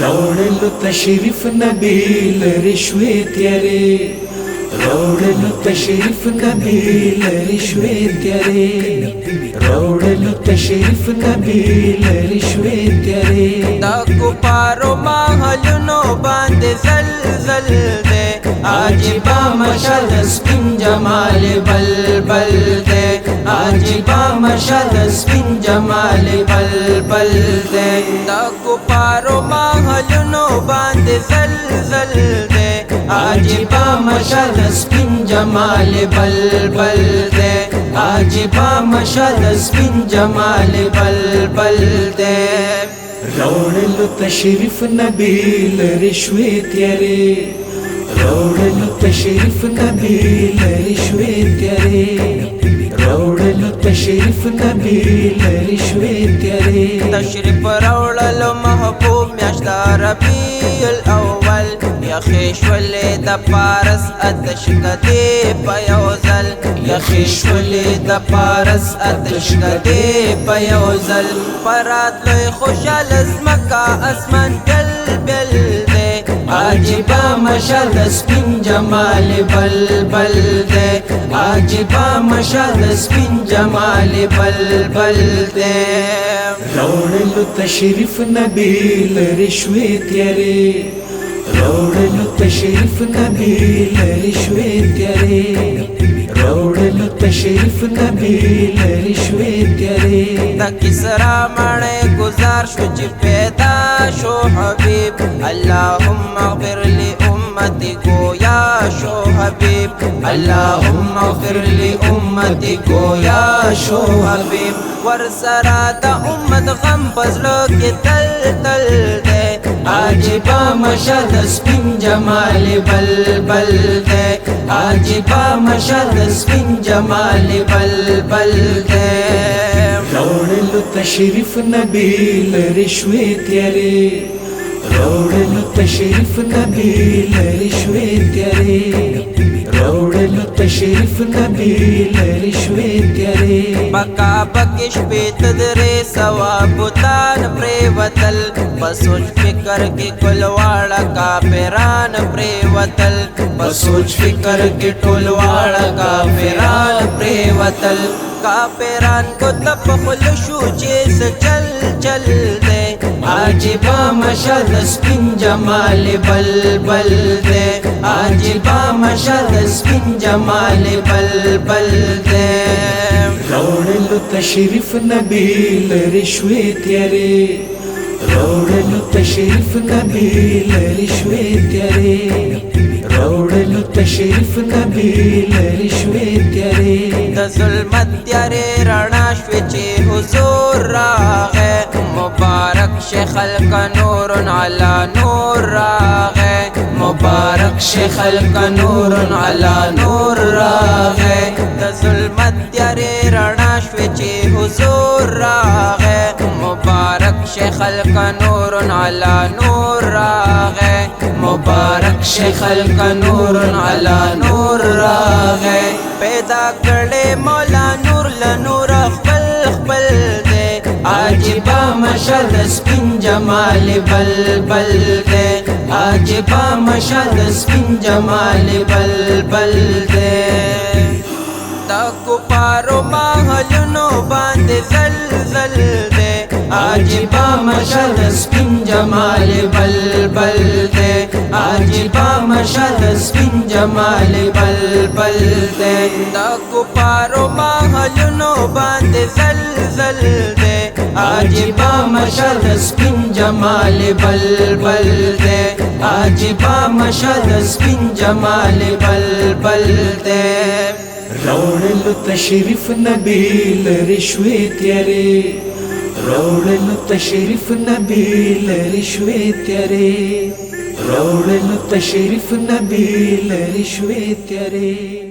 روڑلو تشریف نبی لرشوی تیارے روڑلو تشریف نبی لرشوی تیارے روڑلو تشریف نبی لرشوی تیارے دا کفارو محلونو باندې زلزل دے عجیبا مشهد سپین جمال بلبل دے عجیبا مشهد سپین جمال بلبل دے دا کفارو محلونو باندې زلزل دے عجیبا مشهد سپین جمال بلبل دے عجیبا مشهد سپین جمال بلبل دے روڑلو تشریف نبی لرشوی تیارے روڑلو تشریف نبی لرشوی تیارے روڑلو تشریف نبی لرشوی تیارے تشریف روڑلو محبوب میاشت ربیع الاول یخیشولی د پارس اتش کدی پیوزل یخیشولی د پارس اتش کدی پیوزل پرات لوی خوشحال ازمکا اسمان بل بل دے عجیبا مشهد سپین جمال بلبل دے عجیبا مشهد سپین جمال بلبل دے روڑلو تشریف نبی لرشوی تیارے روڑلو تشریف نبی لرشوی تیارے روڑلو تشریف نبی لرشوی تیارے دا کسرا مڑے گزار شو چی پیدا شو حبیب اللہم اغفر لی امتی کو یا شو حبیب اللہم اغفر لی امتی کو یا شو حبیب ورسرا دا امت غم بزلو کی تل تل دے عجیبا مشهد سپین جمال بلبل دے عجیبا مشهد سپین جمال بلبل دے روڑلو تشریف نبی لرشوی تیارے روڑلو تشریف نبی لرشوی تیارے روڑلو تشریف نبی لرشوی تیارے بکا بکش بیت درے ثواب تان پریوتل بسوچ فکر کی کلواڑا کافران پریوتل بسوچ فکر کی ٹولواڑا کافران پریوتل کافران کو تب خلشو چیز چل چل دے عجیبا مشهد سپین جمال بلبل دے عجیبا مشهد سپین جمال بلبل دے روڑلو تشریف نبی لرشوی تیارے روڑلو تشریف نبی لرشوی تیارے روڑلو تشریف نبی لرشوی تیارے د ظلمت تیارے رڼا شوی چې حضور راغے مبارک شیخ خلق نور علی نور راغے مبارک شیخ خلق نور علی نور راغے د ظلمت تیارے رڼا شوی چې حضور راغے مبارک شیخ خلق نور علی نور راغے مبارک شیخ خلق نور علی نور راغے پیدا کړي مولا نور لنور خپل خپل دے عجیبا مشهد سپین جمال بلبل دے عجیبا مشهد سپین جمال بلبل دے دا کفارو محلونو باندې زلزل دے عجیبا مشهد سپین جمال بلبل دے عجیبا مشهد سپین جمال بلبل دے دا کفارو محلونو باندې زلزل دے عجیبا مشهد سپین جمال بلبل دے عجیبا مشهد سپین جمال بلبل دے روڑلو تشریف نبی لرشوی تیارے روڑلو تشریف نبی لرشوی تیارے روڑلو تشریف نبی لرشوی تیارے